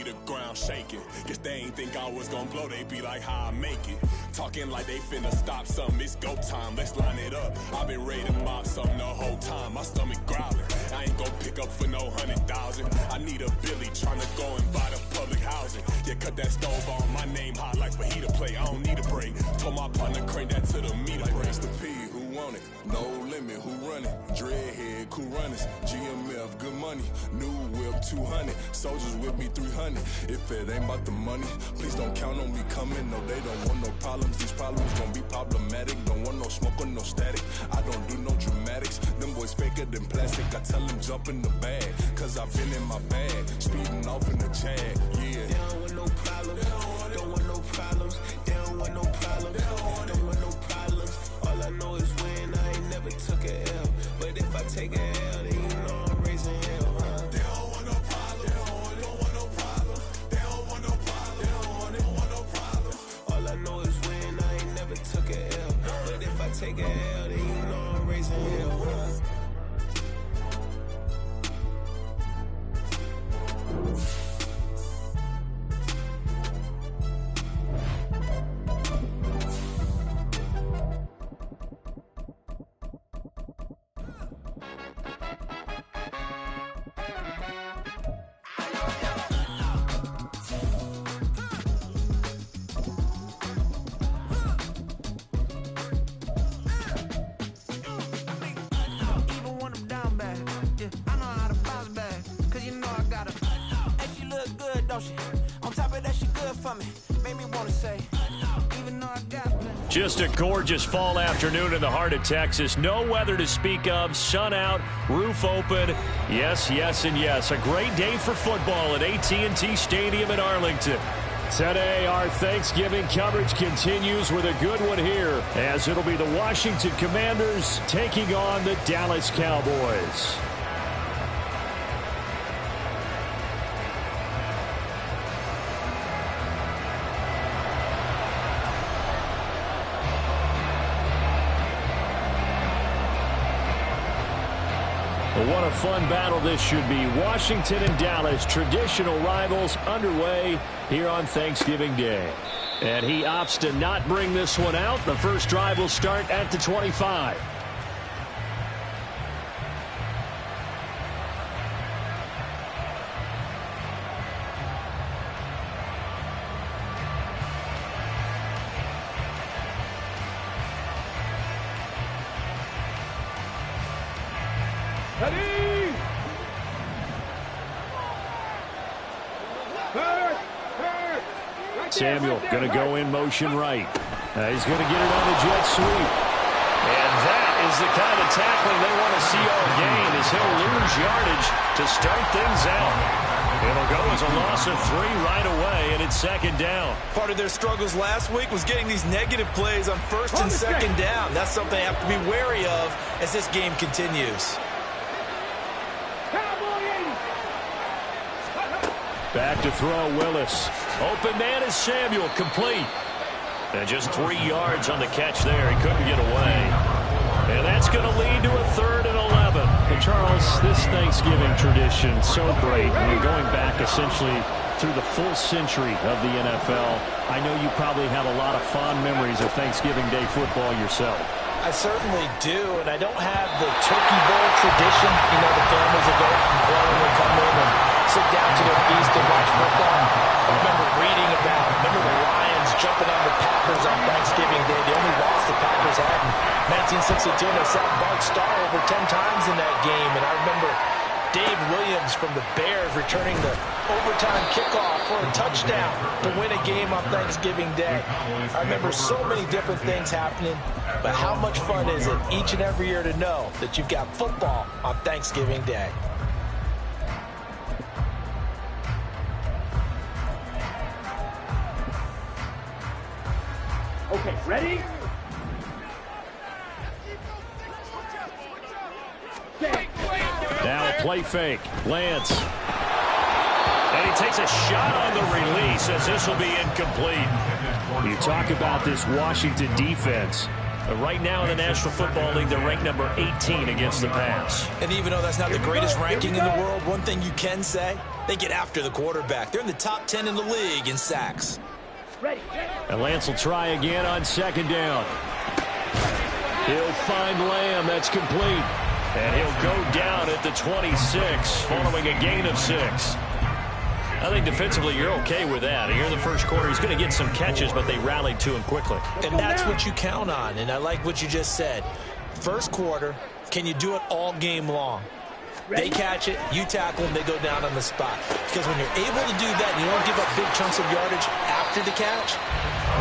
the ground shaking. Guess they ain't think I was gonna blow, they be like, how I make it. Talking like they finna stop something, it's go time, let's line it up. I've been ready to mob something the whole time, my stomach growling. I ain't gon' pick up for no 100,000. I need a Billy tryna go and buy the public housing. Yeah, cut that stove on, my name hot like fajita plate. I don't need a break. Told my partner crank that to the meter like race the P, who want it? No limit, who run it? Dreadhead, cool runners. GMF, good money. New whip, 200. Soldiers with me, 300. If it ain't about the money, please don't count on me coming. No, they don't want no problems. These problems gon' be problematic. Don't want no smoke or no static. I don't do no dramatics. Them boys faker than plastic. I tell them jump in the bag, cause I've been in my bag. Speeding off in the Jag, yeah. They don't want no problems. Don't want no problems. They don't want no problems. Don't want no problems. All I know is win. I ain't never took a L. But if I take a L, then you know I'm raising hell, huh? They don't want no problems. They don't want no problems. They don't want no problems. They don't want no problems. All I know is win. I ain't never took a L. But if I take a L, then you know I'm raising hell, huh? Just a gorgeous fall afternoon in the heart of Texas. No weather to speak of. Sun out, roof open. Yes, yes, and yes. A great day for football at AT&T Stadium in Arlington. Today, our Thanksgiving coverage continues with a good one here, as it'll be the Washington Commanders taking on the Dallas Cowboys. What a fun battle this should be. Washington and Dallas, traditional rivals, underway here on Thanksgiving Day. And he opts to not bring this one out. The first drive will start at the 25. Samuel going to go in motion right. He's going to get it on the jet sweep. And that is the kind of tackling they want to see all game, as he'll lose yardage to start things out. It'll go as a loss of 3 right away, and it's second down. Part of their struggles last week was getting these negative plays on first and second down. That's something they have to be wary of as this game continues. Back to throw, Willis. Open man is Samuel, complete. And just 3 yards on the catch there. He couldn't get away. And that's going to lead to a 3rd and 11. And Charles, this Thanksgiving tradition, so great. I mean, going back essentially through the full century of the NFL, I know you probably have a lot of fond memories of Thanksgiving Day football yourself. I certainly do, and I don't have the turkey bowl tradition. You know, the families that go out and play and then come in and sit down to their feast and watch football. I remember reading about, the Lions jumping on the Packers on Thanksgiving Day. The only loss the Packers had in 1962. They sacked Bart Starr over 10 times in that game. And I remember Dave Williams from the Bears returning the overtime kickoff for a touchdown to win a game on Thanksgiving Day. I remember so many different things happening, but how much fun is it each and every year to know that you've got football on Thanksgiving Day? Okay, ready? Now a play fake. Lance. And he takes a shot on the release, as this will be incomplete. You talk about this Washington defense. Right now in the National Football League, they're ranked number 18 against the pass. And even though that's not the greatest ranking in the world, one thing you can say, they get after the quarterback. They're in the top 10 in the league in sacks. And Lance will try again on second down. He'll find Lamb. That's complete. And he'll go down at the 26 following a gain of 6. I think defensively you're okay with that. Here in the first quarter, he's going to get some catches, but they rallied to him quickly. And that's what you count on, and I like what you just said. First quarter, can you do it all game long? They catch it, you tackle them, they go down on the spot. Because when you're able to do that and you don't give up big chunks of yardage after the catch,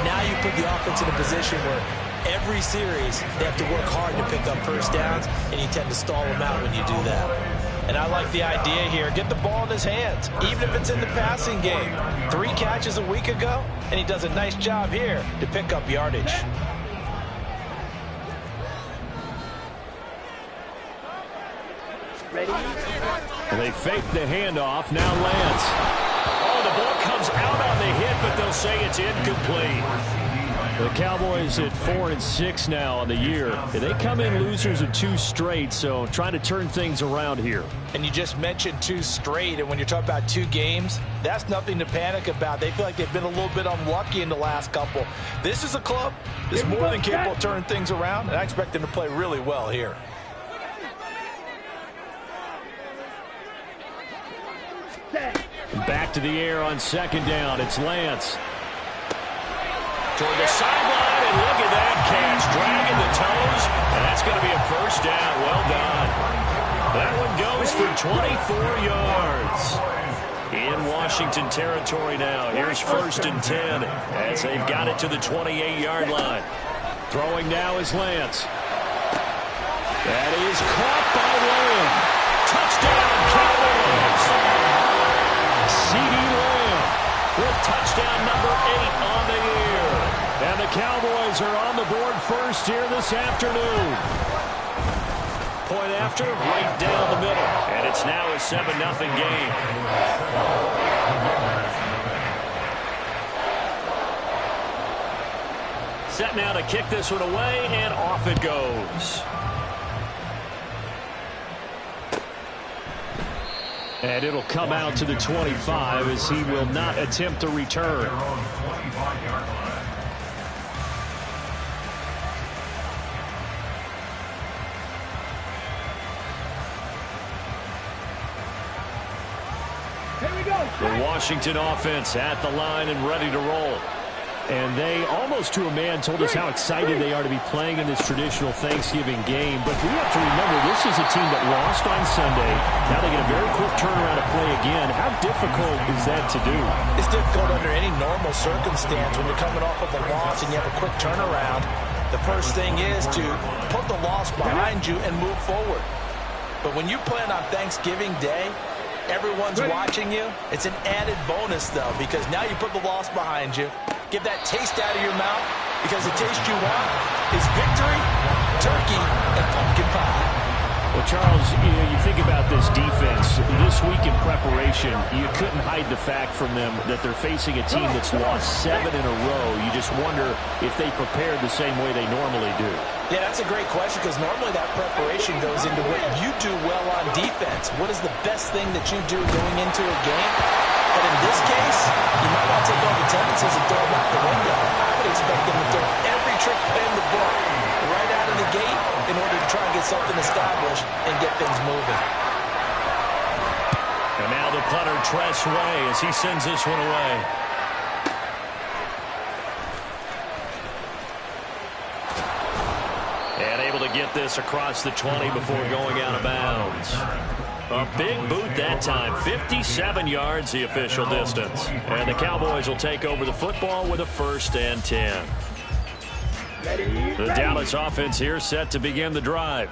now you put the offense in a position where every series they have to work hard to pick up first downs, and you tend to stall them out when you do that. And I like the idea here. Get the ball in his hands, even if it's in the passing game. 3 catches a week ago, and he does a nice job here to pick up yardage. Ready? They fake the handoff. Now Lance. Oh, the ball comes out on the hit, but they'll say it's incomplete. The Cowboys at 4-6 now on the year. They come in losers of 2 straight, so trying to turn things around here. And you just mentioned 2 straight, and when you're talking about 2 games, that's nothing to panic about. They feel like they've been a little bit unlucky in the last couple. This is a club that's more than capable of turning things around, and I expect them to play really well here. Back to the air on second down. It's Lance. Toward the sideline, and look at that catch. Dragging the toes, and that's going to be a first down. Well done. That one goes for 24 yards. In Washington territory now. Here's 1st and 10 as they've got it to the 28-yard line. Throwing now is Lance. That is caught by Lamb. Touchdown, Cowboys. C.D. Lamb with touchdown number 8 on the year. And the Cowboys are on the board first here this afternoon. Point after, right down the middle. And it's now a 7-0 game. Set now to kick this one away, and off it goes. And it'll come out to the 25 as he will not attempt to return. The Washington offense at the line and ready to roll. And they, almost to a man, told us how excited they are to be playing in this traditional Thanksgiving game. But we have to remember, this is a team that lost on Sunday. Now they get a very quick turnaround to play again. How difficult is that to do? It's difficult under any normal circumstance when you're coming off of a loss and you have a quick turnaround. The first thing is to put the loss behind you and move forward. But when you're playing on Thanksgiving Day, everyone's watching you. It's an added bonus, though, because now you put the loss behind you. Get that taste out of your mouth, because the taste you want is victory, turkey, and pumpkin pie. Well, Charles, you think about this defense. This week in preparation, you couldn't hide the fact from them that they're facing a team that's lost 7 in a row. You just wonder if they prepared the same way they normally do. Yeah, that's a great question, because normally that preparation goes into what you do well on defense. What is the best thing that you do going into a game? But in this case, you might not take all the tendencies and throw them out the window. I would expect them to throw every trick play in the book right out of the gate in order to try and get something established and get things moving. And now the punter, Tress Way, as he sends this one away. And able to get this across the 20 before going out of bounds. A big boot that time. 57 yards the official distance. And the Cowboys will take over the football with a 1st and 10. The Dallas offense here set to begin the drive.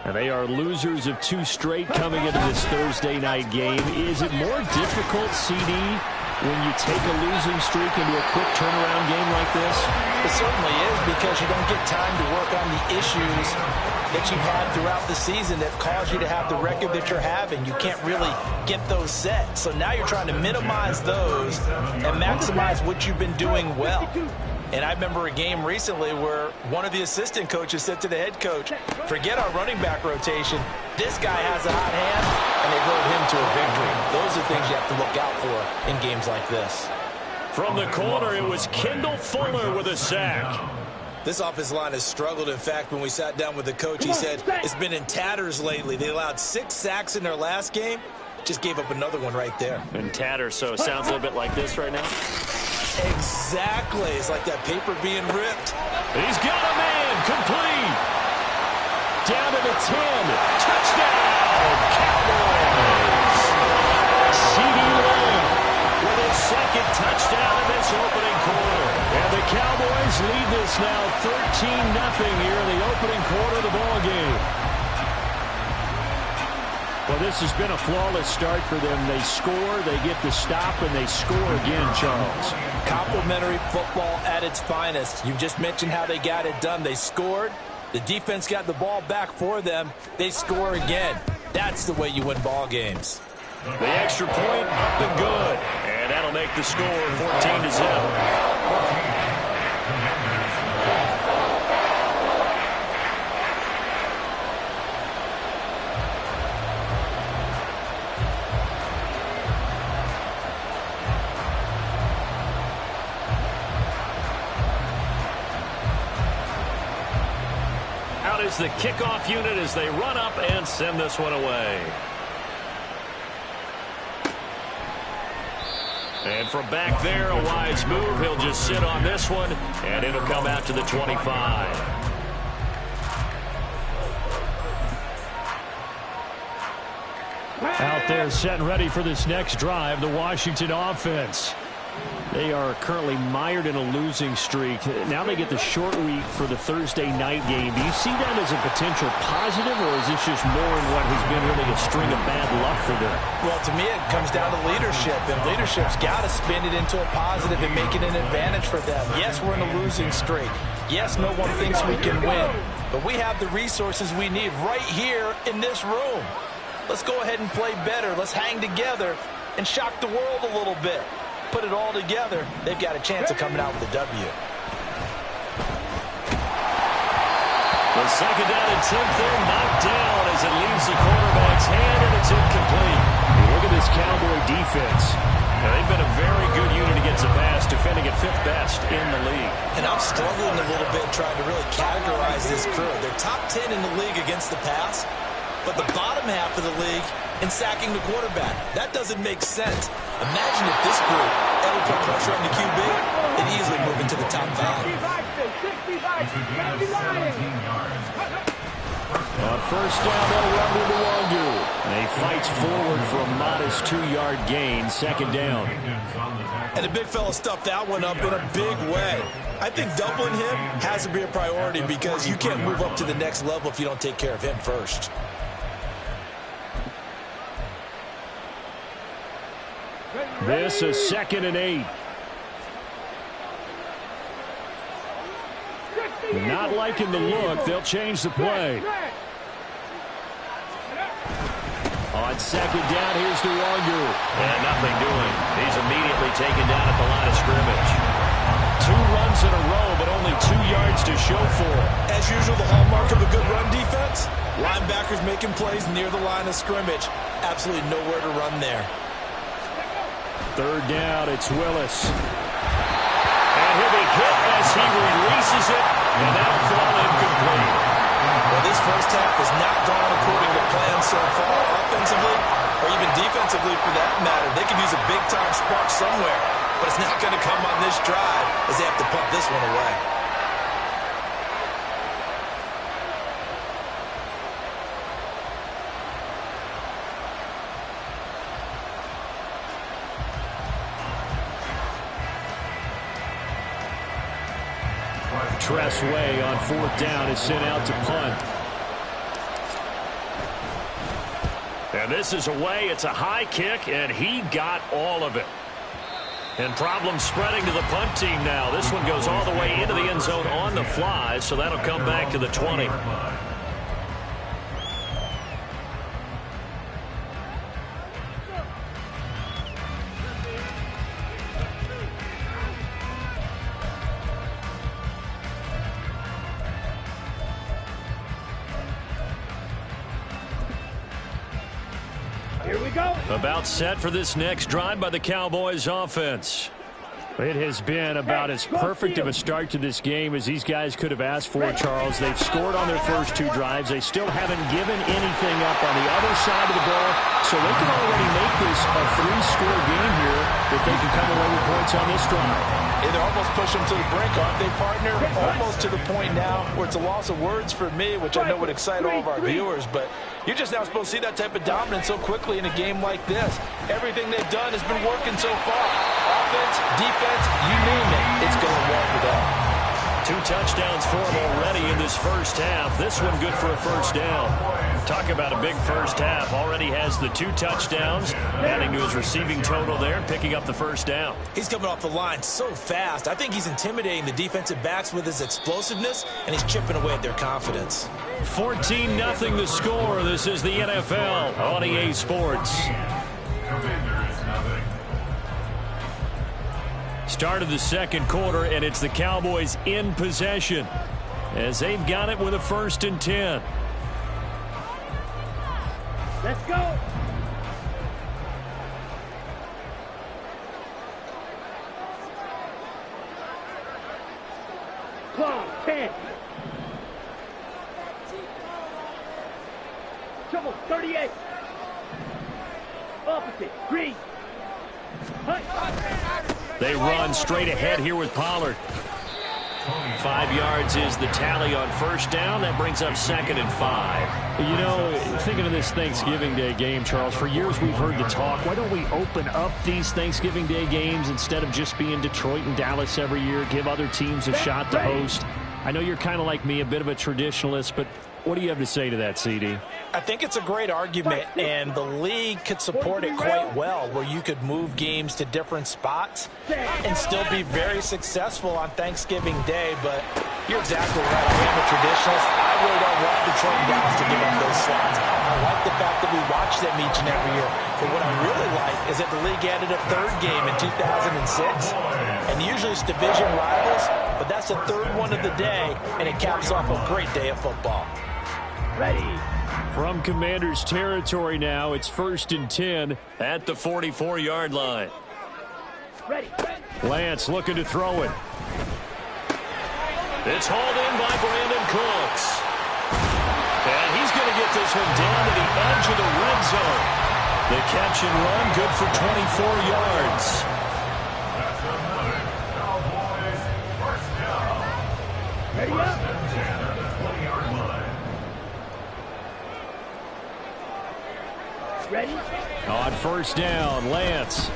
And they are losers of 2 straight coming into this Thursday night game. Is it more difficult, CD, when you take a losing streak into a quick turnaround game like this? It certainly is, because you don't get time to work on the issues that you've had throughout the season that caused you to have the record that you're having. You can't really get those set. So now you're trying to minimize those and maximize what you've been doing well. And I remember a game recently where one of the assistant coaches said to the head coach, forget our running back rotation. This guy has a hot hand, and they rode him to a victory. Those are things you have to look out for in games like this. From the corner, it was Kendall Fuller with a sack. This offensive line has struggled. In fact, when we sat down with the coach, he said it's been in tatters lately. They allowed 6 sacks in their last game. Just gave up another one right there. In tatters, so it sounds a little bit like this right now. Exactly. It's like that paper being ripped. He's got a man. Complete. Down to the 10. Touchdown, Cowboys. C.D. Lamb with his second touchdown in this opening quarter. And the Cowboys lead this now 13-0 here in the opening quarter of the ballgame. Well, this has been a flawless start for them. They score, they get the stop, and they score again, Charles. Complimentary football at its finest. You just mentioned how they got it done. They scored. The defense got the ball back for them. They score again. That's the way you win ball games. The extra point up and good. And that'll make the score 14-0. Is the kickoff unit as they run up and send this one away. And from back there, a wise move. He'll just sit on this one, and it'll come out to the 25. Out there set and ready for this next drive, the Washington offense. They are currently mired in a losing streak. Now they get the short week for the Thursday night game. Do you see that as a potential positive, or is this just more in what has been really a string of bad luck for them? Well, to me, it comes down to leadership, and leadership's got to spin it into a positive and make it an advantage for them. Yes, we're in a losing streak. Yes, no one thinks we can win, but we have the resources we need right here in this room. Let's go ahead and play better. Let's hang together and shock the world a little bit. Put it all together, they've got a chance of coming out with a W. The second down and 10 there, knocked down as it leaves the quarterback's hand, and it's incomplete. Look at this Cowboy defense. Now, they've been a very good unit against the pass, defending at 5th best in the league. And I'm struggling a little bit trying to really categorize this crew. They're top 10 in the league against the pass, but the bottom half of the league in sacking the quarterback. That doesn't make sense. Imagine if this group ever put pressure on the QB, they'd easily move into the top 5. On first down, they'll run to Luongo. And he fights forward for a modest 2-yard gain, second down. And the big fella stuffed that one up in a big way. I think doubling him has to be a priority because you can't move up to the next level if you don't take care of him first. This is 2nd and 8. Not liking the look. They'll change the play. On second down, here's Luongo. And nothing doing. He's immediately taken down at the line of scrimmage. 2 runs in a row, but only 2 yards to show for it. As usual, the hallmark of a good run defense, linebackers making plays near the line of scrimmage. Absolutely nowhere to run there. Third down, it's Willis. And he'll be hit as he releases it, and that'll fall incomplete. Well, this first half has not gone according to plan so far, offensively or even defensively for that matter. They could use a big-time spark somewhere, but it's not going to come on this drive as they have to punt this one away. Tressway on fourth down is sent out to punt. And this is away. It's a high kick, and he got all of it. And problems spreading to the punt team now. This one goes all the way into the end zone on the fly, so that'll come back to the 20. Here we go. About set for this next drive by the Cowboys offense. It has been about as perfect of a start to this game as these guys could have asked for, Charles. They've scored on their first 2 drives. They still haven't given anything up on the other side of the ball, so they can already make this a 3-score game here if they can come away with points on this drive. They're almost push them to the brink, aren't they, partner? Almost to the point now where it's a loss of words for me, which I know would excite all of our viewers, but you're just now supposed to see that type of dominance so quickly in a game like this. Everything they've done has been working so far. Offense, defense, you name it, it's going well for them. 2 touchdowns for him already in this first half. This one good for a first down. Talk about a big first half. Already has the 2 touchdowns, adding to his receiving total there and picking up the first down. He's coming off the line so fast. I think he's intimidating the defensive backs with his explosiveness, and he's chipping away at their confidence. 14-0 the score. This is the NFL on EA Sports. Start of the second quarter, and it's the Cowboys in possession as they've got it with a 1st and 10. Let's go. Close, 10. Trouble, 38. Opposite, green. They run straight ahead here with Pollard. 5 yards is the tally on first down. That brings up 2nd and 5. You know, thinking of this Thanksgiving Day game, Charles, for years we've heard the talk, why don't we open up these Thanksgiving Day games instead of just being Detroit and Dallas every year, give other teams a shot to host? I know you're kind of like me, a bit of a traditionalist, but what do you have to say to that, CD? I think it's a great argument, and the league could support it quite well, where you could move games to different spots and still be very successful on Thanksgiving Day. But you're exactly right. I am a traditionalist. I really don't want Detroit and Dallas to give up those slots. I like the fact that we watch them each and every year. But what I really like is that the league added a 3rd game in 2006, and usually it's division rivals, but that's the 3rd one of the day, and it caps off a great day of football. Ready. From Commanders territory now, it's 1st and 10 at the 44-yard line. Ready. Lance looking to throw it. It's hauled in by Brandon Cooks. And he's going to get this one down to the edge of the red zone. The catch and run, good for 24 yards. Ready up. Ready? On first down, Lance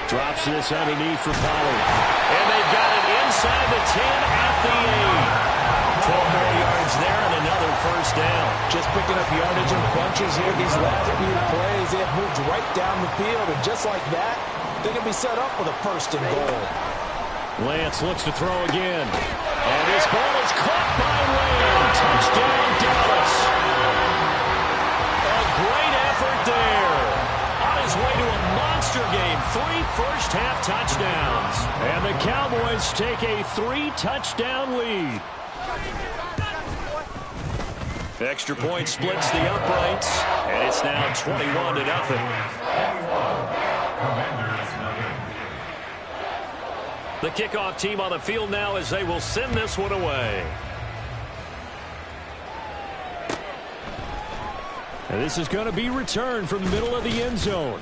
drops this underneath for Pollard. And they've got it inside the 10 at the 8. 12 more yards there and another first down. Just picking up yardage in bunches here. These last few plays, they have moved right down the field. And just like that, they can be set up with a 1st and goal. Lance looks to throw again. And this ball is caught by Lamb. Touchdown, Dallas. A great effort there. On his way to a monster game. 3 first-half touchdowns. And the Cowboys take a 3-touchdown lead. Extra point splits the uprights. And it's now 21-0. The kickoff team on the field now as they will send this one away. And this is going to be returned from the middle of the end zone.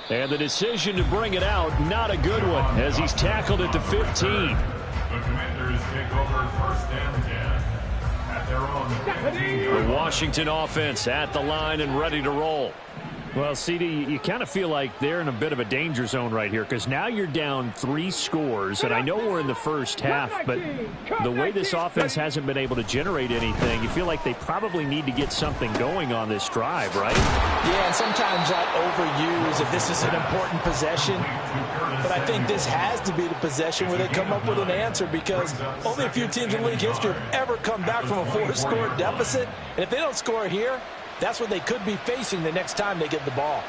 And the decision to bring it out, not a good one, as he's tackled at the 15. The Commanders take over 1st and 10 at their own. The Washington offense at the line and ready to roll. Well, CD, you kind of feel like they're in a bit of a danger zone right here because now you're down 3 scores, and I know we're in the first half, but the way this offense hasn't been able to generate anything, you feel like they probably need to get something going on this drive, right? Yeah, and sometimes I overuse if this is an important possession, but I think this has to be the possession where they come up with an answer because only a few teams in league history have ever come back from a 4-score deficit, and if they don't score here, that's what they could be facing the next time they get the ball.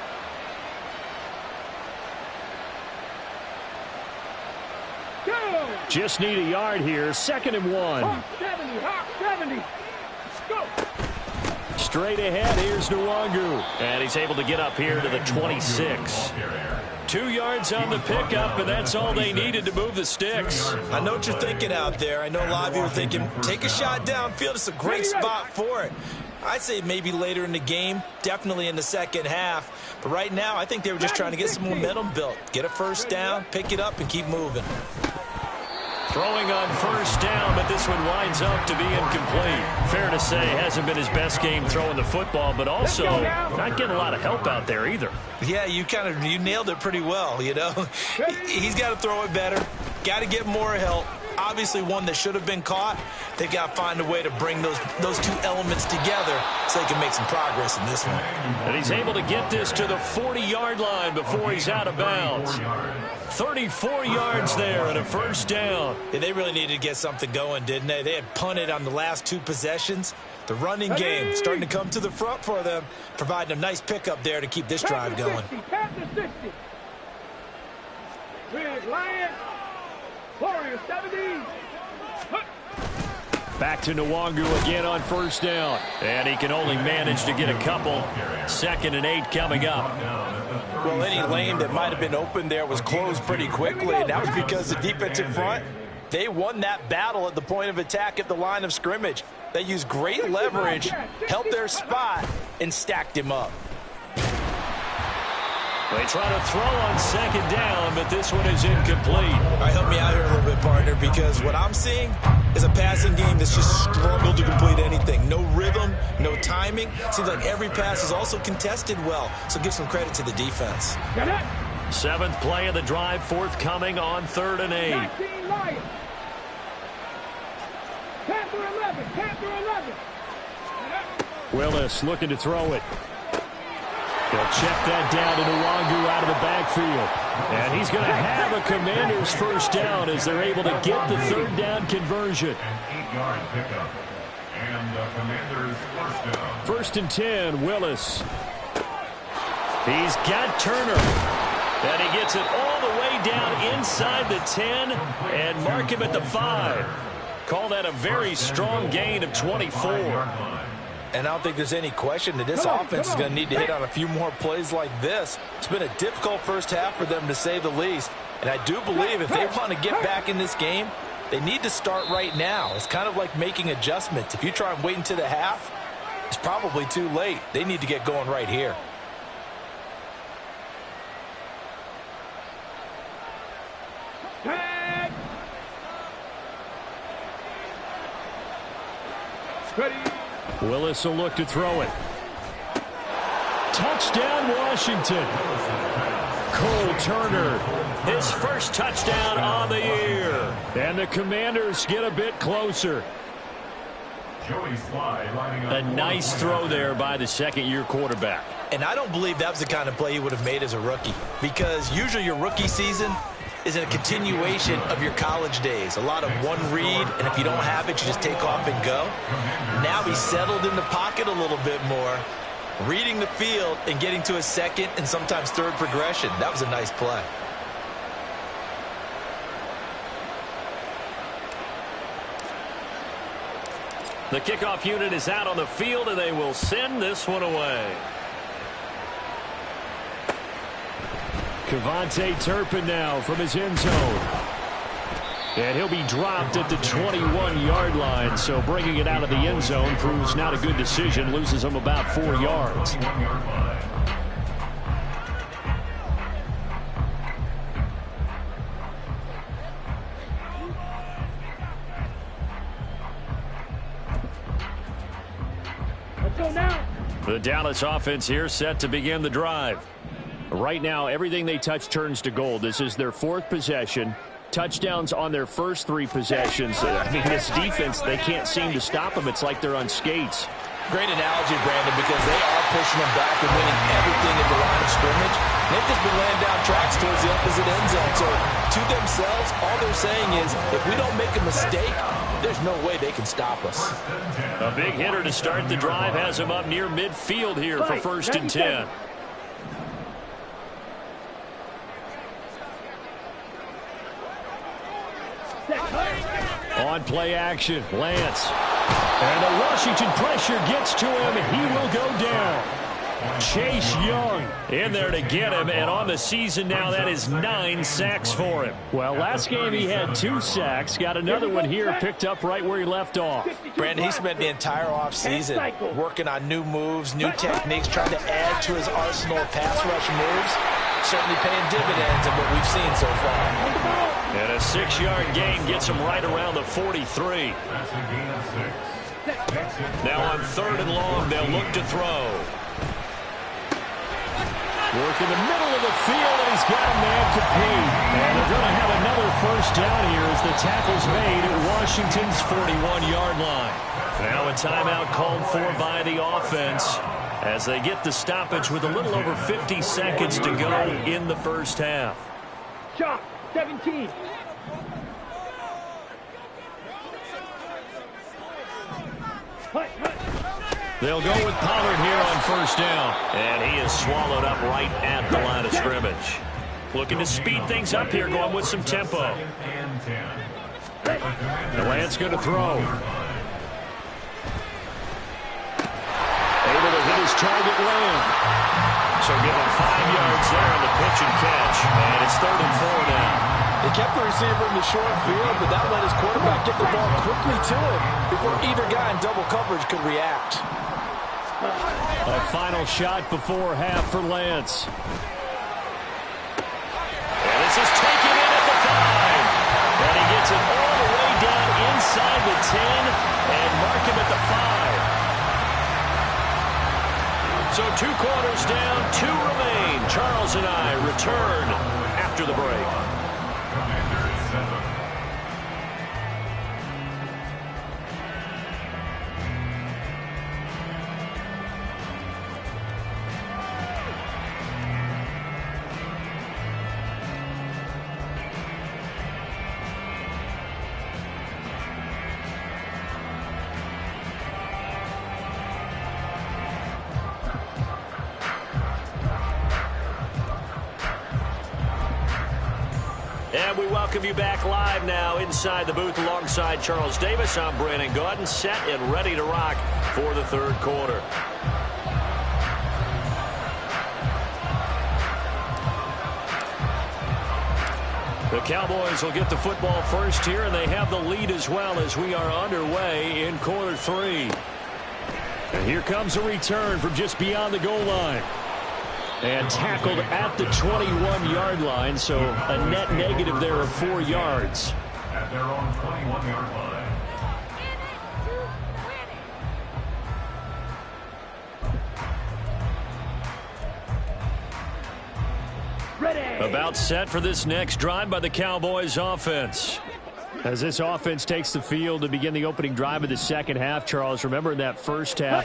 Just need a yard here. 2nd and 1. Hawk 70, Hawk 70. Go. Straight ahead, here's Nwangu. And he's able to get up here to the 26. 2 yards on the pickup, and that's all they needed to move the sticks. I know what you're thinking out there. I know a lot of you are thinking, take a shot downfield. It's a great spot for it. I'd say maybe later in the game, definitely in the second half. But right now, I think they were just trying to get some momentum built. Get a first down, pick it up, and keep moving. Throwing on first down, but this one winds up to be incomplete. Fair to say, hasn't been his best game throwing the football, but also not getting a lot of help out there either. Yeah, you nailed it pretty well, you know. He's got to throw it better, got to get more help. Obviously one that should have been caught. They've got to find a way to bring those two elements together so they can make some progress in this one. And he's able to get this to the 40-yard line before he's out of bounds. 34 yards there and a first down. Yeah, they really needed to get something going, didn't they? They had punted on the last 2 possessions. The running game starting to come to the front for them, providing a nice pickup there to keep this drive going. Back to Nwangu again on first down. And he can only manage to get a couple. 2nd and 8 coming up. Well, any lane that might have been open there was closed pretty quickly, and that was because the defensive front, they won that battle at the point of attack at the line of scrimmage. They used great leverage, held their spot, and stacked him up. They try to throw on 2nd down, but this one is incomplete. All right, help me out here a little bit, partner, because what I'm seeing is a passing game that's just struggled to complete anything. No rhythm, no timing. Seems like every pass is also contested well, so give some credit to the defense. 7th play of the drive, forthcoming on 3rd and 8. Willis looking to throw it. They'll check that down to Nwangu out of the backfield. And he's going to have a Commanders first down as they're able to get the 3rd down conversion. An 8-yard pickup. And the Commanders first down. 1st and 10, Willis. He's got Turner. And he gets it all the way down inside the 10 and mark him at the 5. Call that a very strong gain of 24. And I don't think there's any question that this offense is going to need to hit on a few more plays like this. It's been a difficult first half for them, to say the least. And I do believe if they want to get back in this game, they need to start right now. It's kind of like making adjustments. If you try and wait until the half, it's probably too late. They need to get going right here. Willis will look to throw it. Touchdown, Washington. Cole Turner, his first touchdown on the year. And the Commanders get a bit closer. A nice throw there by the 2nd-year quarterback. And I don't believe that was the kind of play he would have made as a rookie, because usually your rookie season is a continuation of your college days. A lot of one read, and if you don't have it, you just take off and go. Now he's settled in the pocket a little bit more, reading the field and getting to a 2nd and sometimes 3rd progression. That was a nice play. The kickoff unit is out on the field, and they will send this one away. Kevontae Turpin now from his end zone. And he'll be dropped at the 21-yard line, so bringing it out of the end zone proves not a good decision, loses him about 4 yards. The Dallas offense here set to begin the drive. Right now, everything they touch turns to gold. This is their 4th possession. Touchdowns on their first 3 possessions. I mean, this defense, they can't seem to stop them. It's like they're on skates. Great analogy, Brandon, because they are pushing them back and winning everything at the line of scrimmage. They've just been laying down tracks towards the opposite end zone. So, to themselves, all they're saying is, if we don't make a mistake, there's no way they can stop us. A big hitter to start the drive has him up near midfield here for 1st and 10. On on play action. Lance. And the Washington pressure gets to him, and he will go down. Chase Young in there to get him, and on the season now, that is 9 sacks for him. Well, last game he had 2 sacks. Got another one here, picked up right where he left off. Brandon, he spent the entire offseason working on new moves, new techniques, trying to add to his arsenal of pass rush moves. Certainly paying dividends in what we've seen so far. And a 6-yard gain gets him right around the 43. That's a gain of 6. Now on 3rd and long, they'll look to throw. Work in the middle of the field, and he's got a man to beat. And they're going to have another first down here as the tackle's made at Washington's 41-yard line. Now a timeout called for by the offense as they get the stoppage with a little over 50 seconds to go in the first half. Shot, 17. They'll go with Pollard here on first down. And he is swallowed up right at the line of scrimmage. Looking to speed things up here, going with some tempo. The Lance going to throw. Able to hit his target lane. So give him 5 yards there on the pitch and catch. And it's 3rd and 4 now. They kept the receiver in the short field, but that let his quarterback get the ball quickly to him before either guy in double coverage could react. A final shot before half for Lance. And this is taken in at the 5. And he gets it all the way down inside the 10 and mark him at the 5. So 2 quarters down, 2 remain. Charles and I return after the break. Commanders 7. And we welcome you back live now inside the booth alongside Charles Davis. I'm Brandon Gaudin, set and ready to rock for the 3rd quarter. The Cowboys will get the football first here, and they have the lead as well as we are underway in quarter 3. And here comes a return from just beyond the goal line. And tackled at the 21-yard line, so a net negative there of 4 yards. At their own 21-yard line. About set for this next drive by the Cowboys offense. As this offense takes the field to begin the opening drive of the second half, Charles, remember in that first half,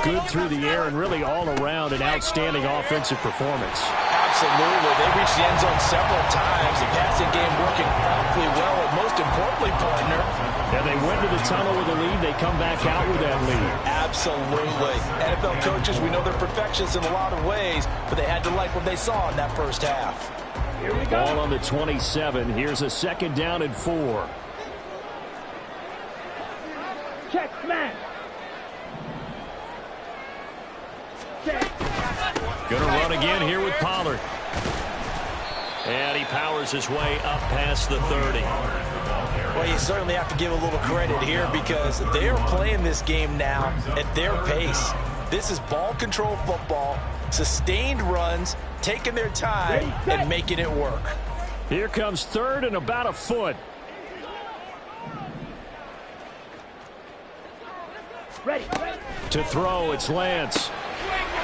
good through the air and really all around an outstanding offensive performance. Absolutely. They reached the end zone several times. The passing game working awfully well, and most importantly, partner. Yeah, they went to the tunnel with a lead. They come back out with that lead. Absolutely. NFL coaches, we know they're perfectionists in a lot of ways, but they had to like what they saw in that first half. Here we go. Ball on the 27. Here's a 2nd down and 4. Check, man. Gonna run again here with Pollard. And he powers his way up past the 30. Well, you certainly have to give a little credit here because they're playing this game now at their pace. This is ball control football, sustained runs, taking their time and making it work. Here comes 3rd and about a foot. Ready. To throw, it's Lance.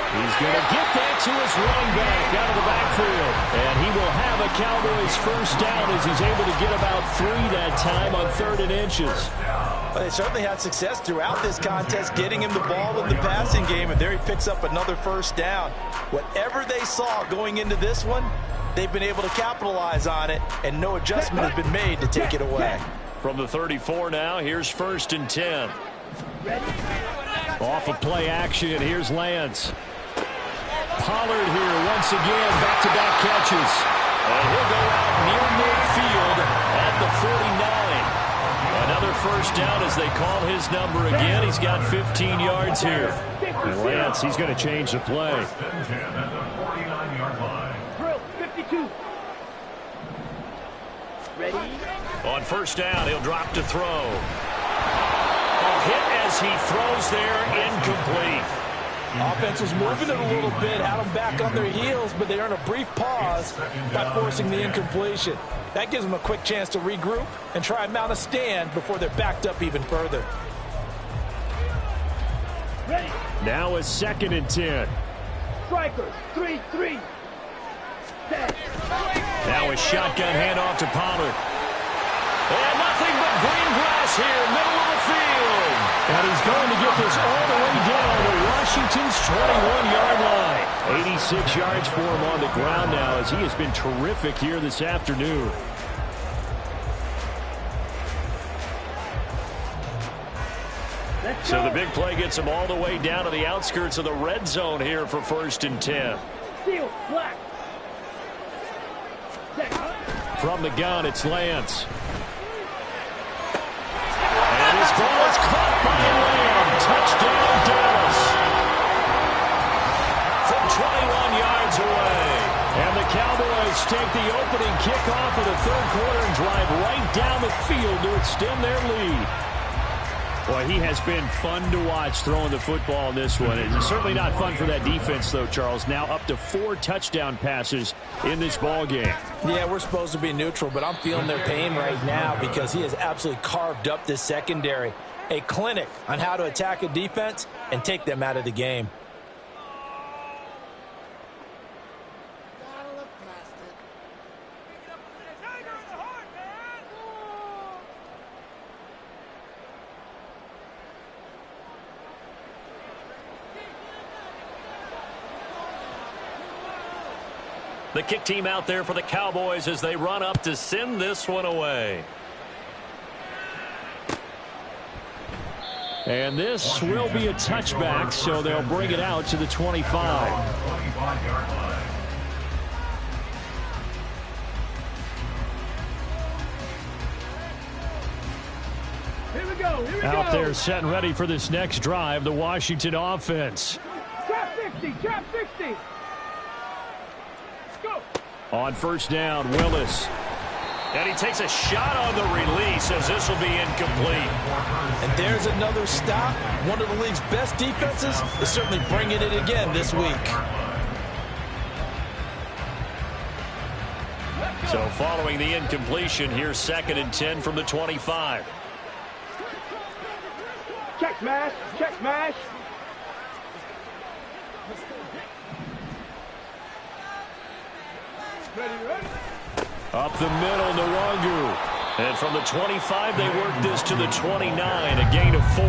He's going to get that to his running back out of the backfield. And he will have a Cowboys first down as he's able to get about 3 that time on 3rd and inches. Well, they certainly had success throughout this contest, getting him the ball in the passing game, and there he picks up another first down. Whatever they saw going into this one, they've been able to capitalize on it, and no adjustment has been made to take it away. From the 34 now, here's 1st and 10. Off of play action, here's Lance. Pollard here once again, back-to-back catches. And he'll go out near midfield at the 49. Another first down as they call his number again. He's got 15 yards here. And Lance, he's going to change the play. First and 10 at the 49-yard line. Drill, 52. Ready? On first down, he'll drop to throw. A hit as he throws there, incomplete. Offense was moving it a little bit, had them back on their heels, but they earned a brief pause by forcing the incompletion. That gives them a quick chance to regroup and try and mount a stand before they're backed up even further. Ready? Now a 2nd and 10. Strikers, 3-3. Set. Now a shotgun handoff to Pollard. And nothing but green grass here, middle of the field. And he's going to get this all the way down to Washington's 21-yard line. 86 yards for him on the ground now as he has been terrific here this afternoon. So the big play gets him all the way down to the outskirts of the red zone here for 1st and 10. Steel, black. Set. From the gun, it's Lance. And his ball is caught by Lamb. Touchdown, Dallas. From 21 yards away. And the Cowboys take the opening kickoff of the 3rd quarter and drive right down the field to extend their lead. Boy, he has been fun to watch throwing the football in this one. It's certainly not fun for that defense, though, Charles. Now up to 4 touchdown passes in this ball game. Yeah, we're supposed to be neutral, but I'm feeling their pain right now because he has absolutely carved up this secondary. A clinic on how to attack a defense and take them out of the game. The kick team out there for the Cowboys as they run up to send this one away. And this will be a touchback, so they'll bring it out to the 25. 25-yard line. Here we go, here we go. Out there set and ready for this next drive, the Washington offense. Trap 60, trap 60. Go. On first down, Willis. And he takes a shot on the release as this will be incomplete. And there's another stop. One of the league's best defenses is certainly bringing it again this week. So following the incompletion, here's 2nd and 10 from the 25. Check smash, check smash. Ready, ready. Up the middle, Nwangu. And from the 25, they work this to the 29, a gain of 4.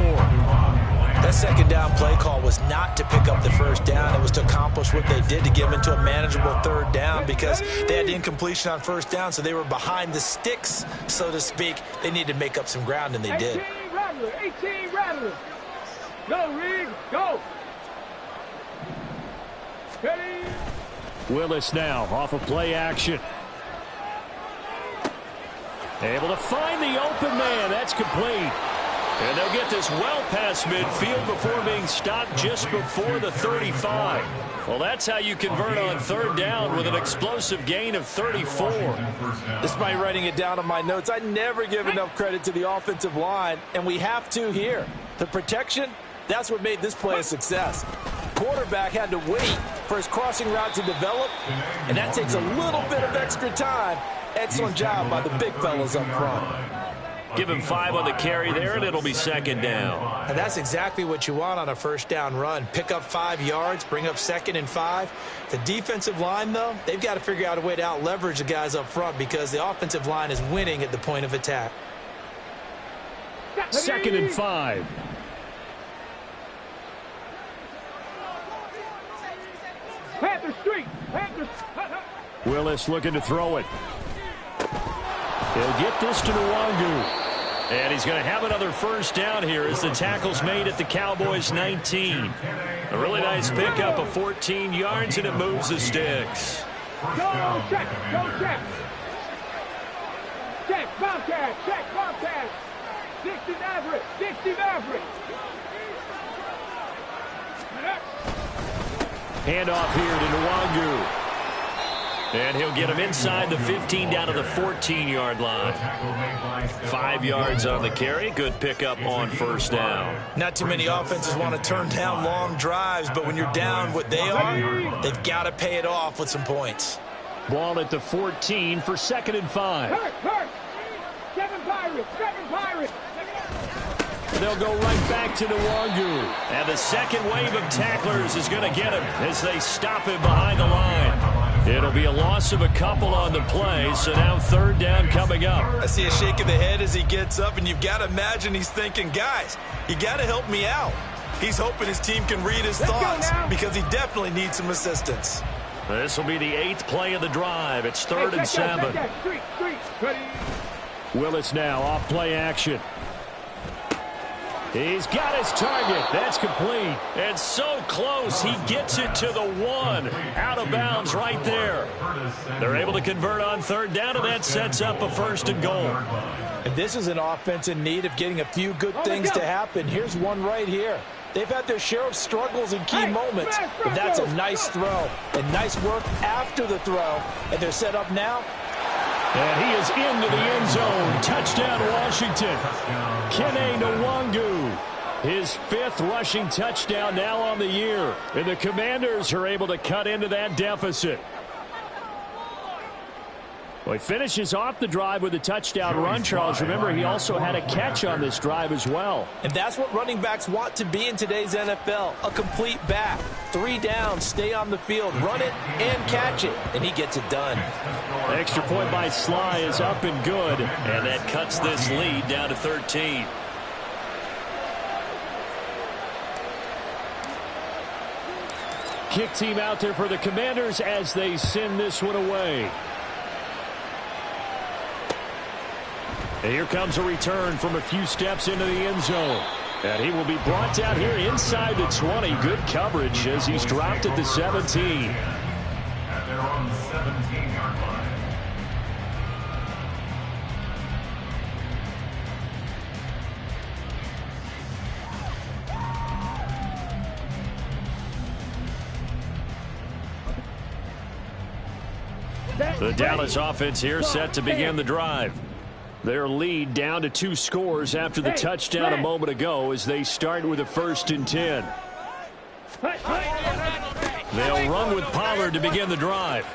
That second down play call was not to pick up the first down. It was to accomplish what they did to get them into a manageable 3rd down because they had incompletion on first down, so they were behind the sticks, so to speak. They needed to make up some ground, and they did. 18 Rattler, 18 Rattler. Go, Reed, go. Ready. Willis now off of play action. Able to find the open man. That's complete. And they'll get this well past midfield before being stopped just before the 35. Well, that's how you convert on 3rd down with an explosive gain of 34. Despite writing it down on my notes, I never give enough credit to the offensive line, and we have to here. The protection, that's what made this play a success. Quarterback had to wait for his crossing route to develop, and that takes a little bit of extra time. Excellent job by the big fellas up front. Give him 5 on the carry there, and it'll be 2nd down. And that's exactly what you want on a first down run. Pick up 5 yards, bring up 2nd and 5. The defensive line, though, they've got to figure out a way to out-leverage the guys up front because the offensive line is winning at the point of attack. 2nd and 5. Panther Street, Panther. Willis looking to throw it. He'll get this to Nwangu. And he's going to have another first down here as the tackle's made at the Cowboys' 19. A really nice pickup of 14 yards, and it moves the sticks. Go check, go check. Check, Bobcat, check, Bobcat. 60 Maverick. 60 Maverick. Handoff here to Nwangu. And he'll get him inside the 15 down to the 14-yard line. 5 yards on the carry. Good pickup on first down. Not too many offenses want to turn down long drives, but when you're down what they are, they've got to pay it off with some points. Ball at the 14 for 2nd and 5. Hurt. 7 Pirates. 7 Pirates. They'll go right back to Nwangu. And the second wave of tacklers is going to get him as they stop him behind the line. It'll be a loss of a couple on the play, so now 3rd down coming up. I see a shake of the head as he gets up, and you've got to imagine he's thinking, guys, you got to help me out. He's hoping his team can read his thoughts because he definitely needs some assistance. This will be the 8th play of the drive. It's 3rd and 7. Willis now off play action. He's got his target. That's complete. And so close, he gets it to the 1. Out of bounds right there. They're able to convert on 3rd down, and that sets up a 1st and goal. And this is an offense in need of getting a few good things to happen. Here's one right here. They've had their share of struggles in key moments, but that's a nice throw. And nice work after the throw. And they're set up now. And he is into the end zone. Touchdown, Washington. Kene Nwangu. His 5th rushing touchdown now on the year. And the Commanders are able to cut into that deficit. Well, he finishes off the drive with a touchdown run, Charles. Remember, he also had a catch on this drive as well. And that's what running backs want to be in today's NFL, a complete back. 3 downs, stay on the field, run it, and catch it. And he gets it done. Extra point by Sly is up and good. And that cuts this lead down to 13. Kick team out there for the Commanders as they send this one away. And here comes a return from a few steps into the end zone. And he will be brought down here inside the 20. Good coverage as he's dropped at the 17. At their own 17-yard line. The Dallas offense here set to begin the drive. Their lead down to 2 scores after the touchdown a moment ago as they start with a 1st and 10. They'll run with Pollard to begin the drive.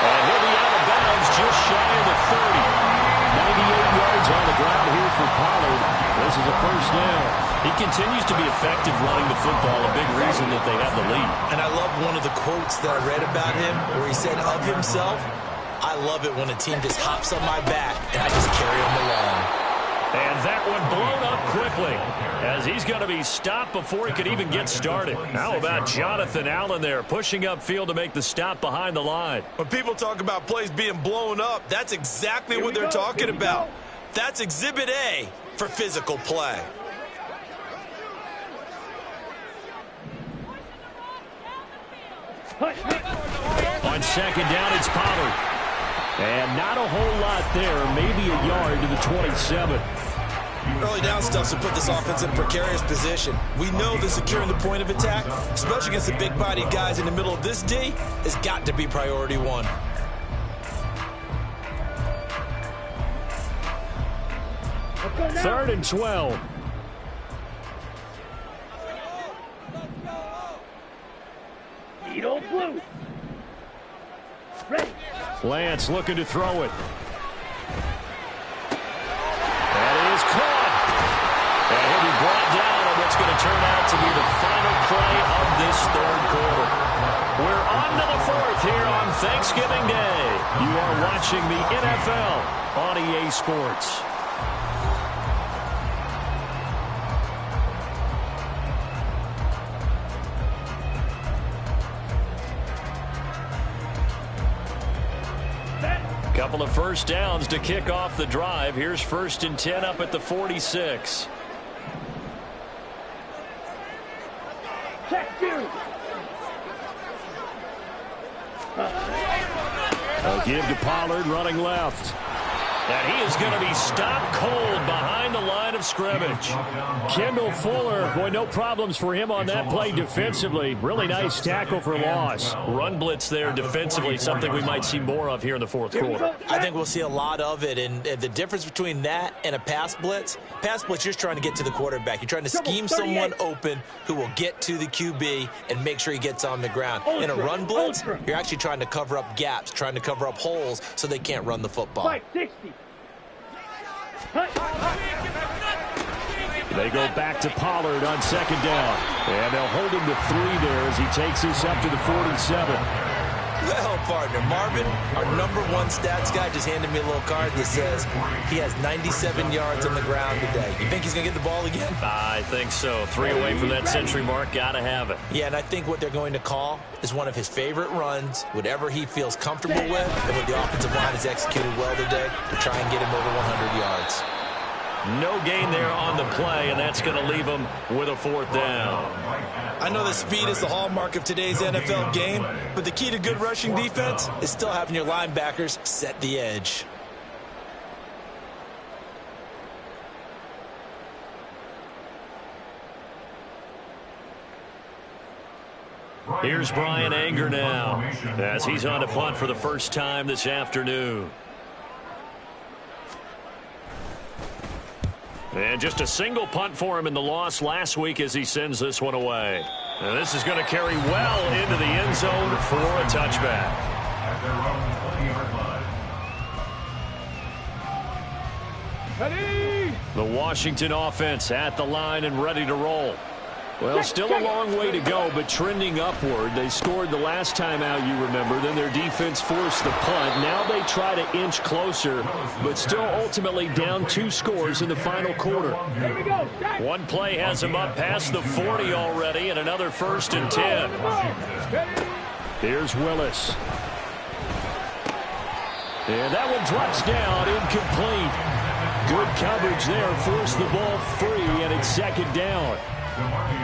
And he'll be out of bounds just shy of the 30. 98 yards on the ground here for Pollard. This is a 1st down. He continues to be effective running the football, a big reason that they have the lead. And I love one of the quotes that I read about him where he said of himself, I love it when a team just hops on my back and I just carry them along. And that one blown up quickly as he's going to be stopped before he could even get started. How about Jonathan Allen there pushing upfield to make the stop behind the line? When people talk about plays being blown up, that's exactly what they're talking about. That's Exhibit A for physical play. On 2nd down, it's Pollard. And not a whole lot there, maybe a yard to the 27. Early down stuff to put this offense in a precarious position. We know that securing the point of attack, especially against the big-bodied guys in the middle of this D, has got to be priority 1. Third and 12. Blue. Ready. Lance looking to throw it. And it is caught. And he'll be brought down on what's going to turn out to be the final play of this 3rd quarter. We're on to the 4th here on Thanksgiving Day. You are watching the NFL on EA Sports. Couple of 1st downs to kick off the drive. Here's 1st and 10 up at the 46. Check 2. A give to Pollard running left. And he is going to be stopped cold behind the line of scrimmage. Kendall Fuller, boy, no problems for him on that play defensively. Really nice tackle for loss. Run blitz there defensively, something we might see more of here in the fourth quarter. I think we'll see a lot of it, and the difference between that and a pass blitz, you're just trying to get to the quarterback. You're trying to scheme someone open who will get to the QB and make sure he gets on the ground. In a run blitz, you're actually trying to cover up gaps, trying to cover up holes so they can't run the football. 60. They go back to Pollard on second down. And they'll hold him to 3 there as he takes this up to the 47. Well, partner, Marvin, our #1 stats guy, just handed me a little card that says he has 97 yards on the ground today. You think he's going to get the ball again? I think so. 3 away from that century mark. Got to have it. Yeah, and I think what they're going to call is one of his favorite runs, whatever he feels comfortable with, and what the offensive line has executed well today to try and get him over 100 yards. No gain there on the play, and that's going to leave him with a 4th down. I know that speed is the hallmark of today's NFL game, but the key to good rushing defense is still having your linebackers set the edge. Here's Brian Anger now as he's on to punt for the first time this afternoon. And just a single punt for him in the loss last week as he sends this one away. And this is going to carry well into the end zone for a touchback. The Washington offense at the line and ready to roll. Well, still a long way to go, but trending upward. They scored the last time out, you remember. Then their defense forced the punt. Now they try to inch closer, but still ultimately down 2 scores in the final quarter. One play has them up past the 40 already, and another 1st and 10. Here's Willis. And that one drops down, incomplete. Good coverage there, forced the ball free, and it's 2nd down.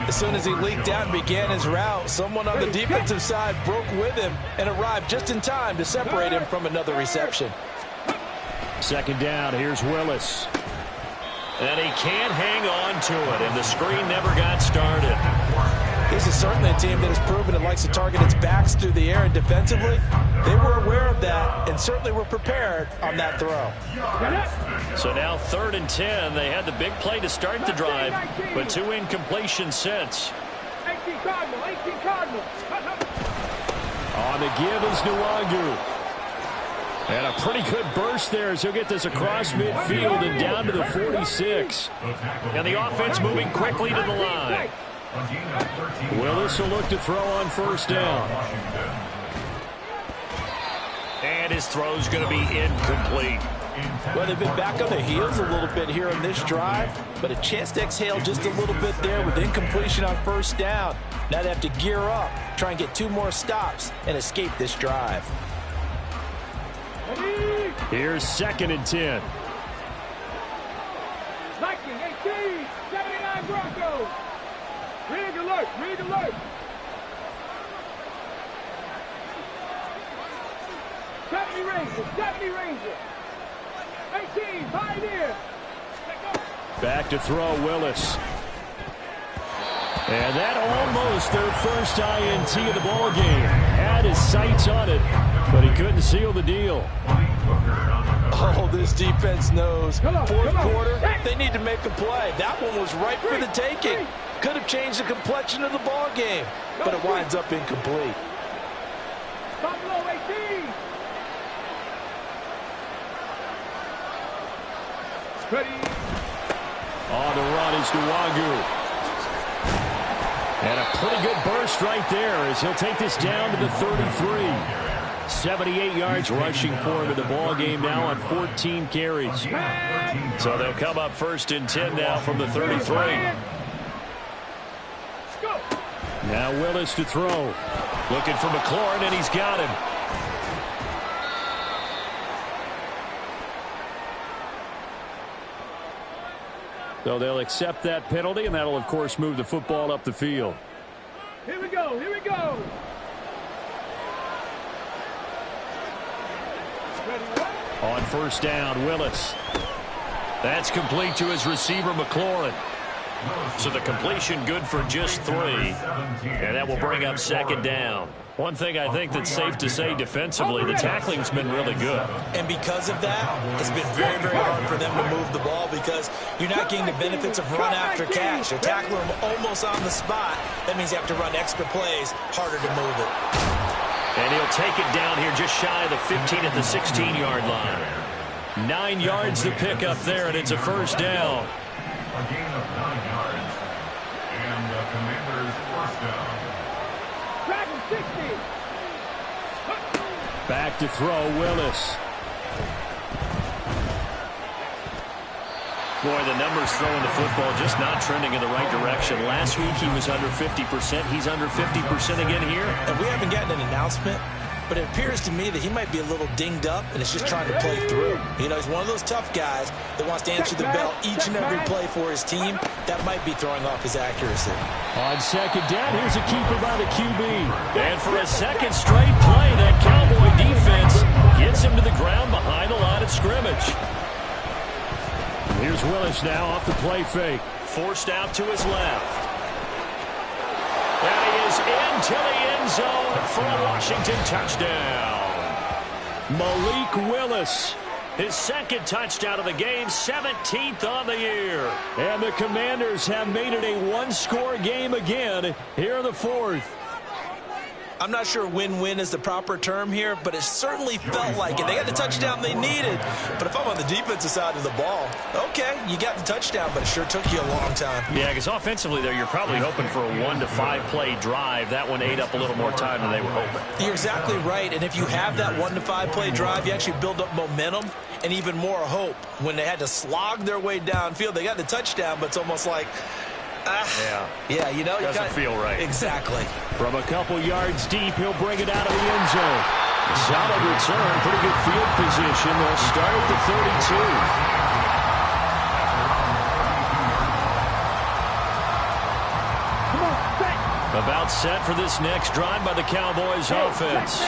As soon as he leaked out and began his route, someone on the defensive side broke with him and arrived just in time to separate him from another reception. 2nd down, here's Willis. And he can't hang on to it, and the screen never got started. This is certainly a team that has proven it likes to target its backs through the air, and defensively, they were aware of that and certainly were prepared on that throw. So now 3rd and 10. They had the big play to start the drive, but 2 incompletions since. 18 Cardinal. On the give is Nwangu. And a pretty good burst there as he'll get this across midfield and down to the 46. And the offense moving quickly to the line. Willis will look to throw on 1st down. And his throw's going to be incomplete. Well, they've been back on their heels a little bit here on this drive, but a chance to exhale just a little bit there with incompletion on 1st down. Now they have to gear up, try and get 2 more stops, and escape this drive. Here's 2nd and 10. Viking 18, 79 Broncos. Rig alert. 70 Rangers. 18, Pioneer. Back to throw, Willis. And that almost their first INT of the ball game. Had his sights on it, but he couldn't seal the deal. Oh, this defense knows. 4th quarter, they need to make a play. That one was ripe for the taking. Could have changed the complexion of the ball game, but it winds up incomplete. Buffalo 18. Ready. On the run is Nwangu. And a pretty good burst right there as he'll take this down to the 33. 78 yards rushing for him in the ball game now on 14 carries. So they'll come up 1st and 10 now from the 33. Now Willis to throw. Looking for McLaurin, and he's got him. So they'll accept that penalty, and that'll, of course, move the football up the field. Here we go. Ready, On first down, Willis. That's complete to his receiver, McLaurin. So the completion good for just 3. And that will bring up second down. One thing I think that's safe to say defensively, the tackling's been really good. And because of that, it's been very, very hard for them to move the ball because you're not getting the benefits of run after catch. You're tackling them almost on the spot. That means you have to run extra plays, harder to move it. And he'll take it down here just shy of the 15 at the 16-yard line. 9 yards to pick up there, and it's a first down. A gain of 9 yards. And the Commanders' first down. Back to throw, Willis. Boy, the numbers throwing the football just not trending in the right direction. Last week he was under 50%. He's under 50% again here. And we haven't gotten an announcement, but it appears to me that he might be a little dinged up and is just trying to play through. You know, he's one of those tough guys that wants to answer the bell each and every play for his team. That might be throwing off his accuracy. On second down, here's a keeper by the QB. And for a second straight play, that Cowboy defense gets him to the ground behind the line of scrimmage. Here's Willis now off the play fake. Forced out to his left. And he is into the end zone for a Washington touchdown. Malik Willis. His second touchdown of the game, 17th on the year. And the Commanders have made it a one-score game again here in the fourth. I'm not sure win-win is the proper term here, but it certainly felt like it. They got the touchdown they needed. But if I'm on the defensive side of the ball, okay, you got the touchdown, but it sure took you a long time. Yeah, because offensively there, you're probably hoping for a 1 to 5 play drive. That one ate up a little more time than they were hoping. You're exactly right, and if you have that 1 to 5 play drive, you actually build up momentum and even more hope. When they had to slog their way downfield, they got the touchdown, but it's almost like, yeah, you know, doesn't feel right. Exactly. From a couple yards deep, he'll bring it out of the end zone. Solid return, pretty good field position. They'll start at the 32. About set for this next drive by the Cowboys offense.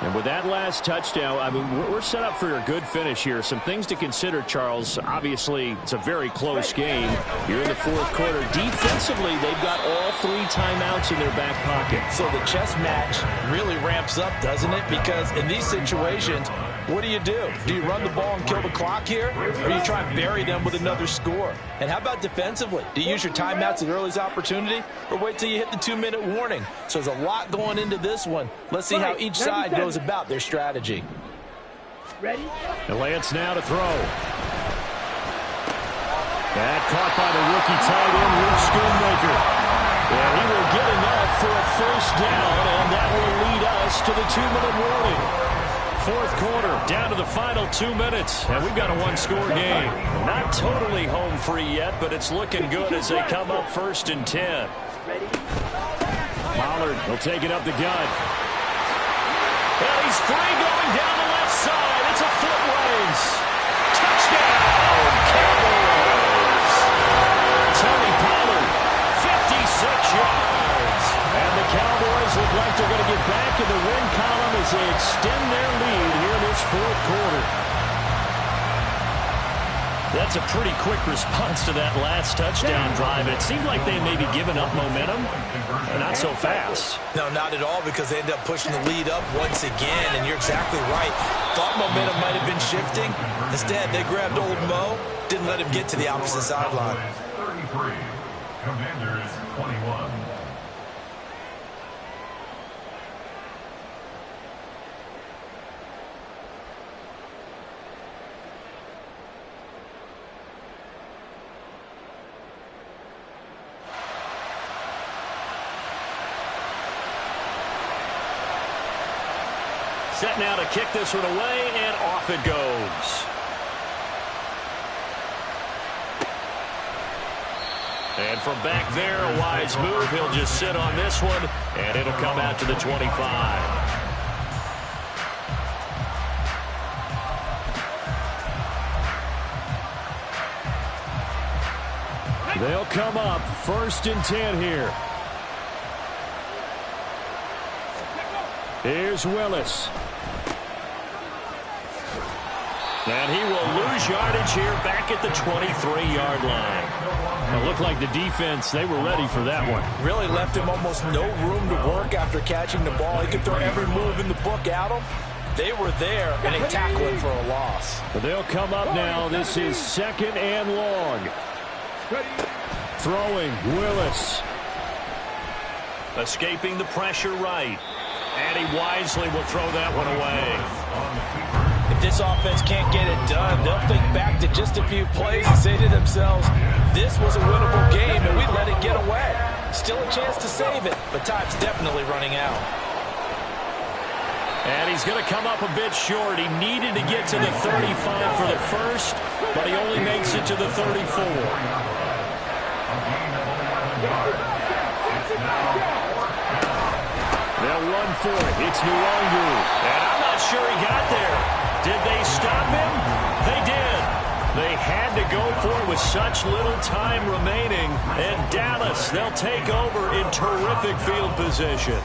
And with that last touchdown, I mean, we're set up for a good finish here. Some things to consider, Charles. Obviously, it's a very close game. You're in the fourth quarter. Defensively, they've got all 3 timeouts in their back pocket. So the chess match really ramps up, doesn't it? Because in these situations, what do? Do you run the ball and kill the clock here? Or do you try and bury them with another score? And how about defensively? Do you use your timeouts at earliest opportunity? Or wait till you hit the 2-minute warning? So there's a lot going into this one. Let's see how each side goes about their strategy. Ready? The Lance now to throw. That caught by the rookie tight end, Luke Schoonmaker. And he will get enough for a first down, and that will lead us to the 2-minute warning. Fourth quarter, down to the final 2 minutes, and we've got a one-score game. Not totally home free yet, but it's looking good as they come up 1st and 10. Pollard will take it up the gut. Well, he's free going down the left side. It's a foot race. Touchdown, Cowboys. Tony Pollard, 56 yards. and the Cowboys look like they're going to get back in the win column as they extend their lead here in this fourth quarter. That's a pretty quick response to that last touchdown drive. It seemed like they may be giving up momentum. Not so fast. No, not at all, because they end up pushing the lead up once again, and you're exactly right. Thought momentum might have been shifting. Instead, they grabbed old Mo, didn't let him get to the opposite sideline. 33, Commanders 21. Set now to kick this one away, and off it goes. And from back there, a wise move. He'll just sit on this one, and it'll come out to the 25. They'll come up 1st and 10 here. Here's Willis. And he will lose yardage here back at the 23-yard line. It looked like the defense, they were ready for that one. Really left him almost no room to work after catching the ball. He could throw every move in the book at him. They were there, and they tackle him for a loss. But they'll come up now. This is 2nd and long. Throwing, Willis. Escaping the pressure right. And he wisely will throw that one away. If this offense can't get it done, they'll think back to just a few plays and say to themselves, this was a winnable game, and we let it get away. Still a chance to save it, but time's definitely running out. And he's going to come up a bit short. He needed to get to the 35 for the first, but he only makes it to the 34. They'll run for it. It's Nwangu. And I'm not sure he got there. Did they stop him? They did. They had to go for it with such little time remaining. And Dallas, they'll take over in terrific field position.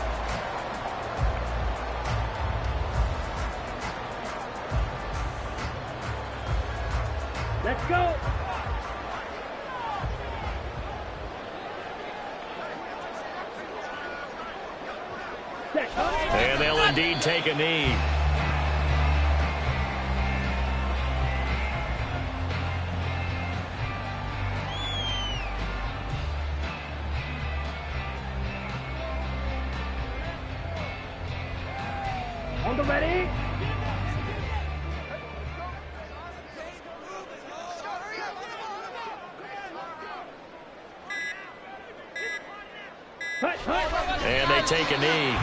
Let's go. And they'll indeed take a knee. On the ready. And they take a knee.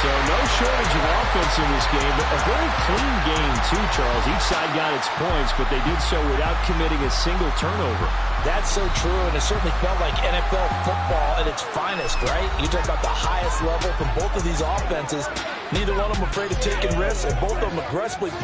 So no shortage of offense in this game, but a very clean game too, Charles. Each side got its points, but they did so without committing a single turnover. That's so true, and it certainly felt like NFL football at its finest, right? You talk about the highest level from both of these offenses. Neither one of them afraid of taking risks, and both of them aggressively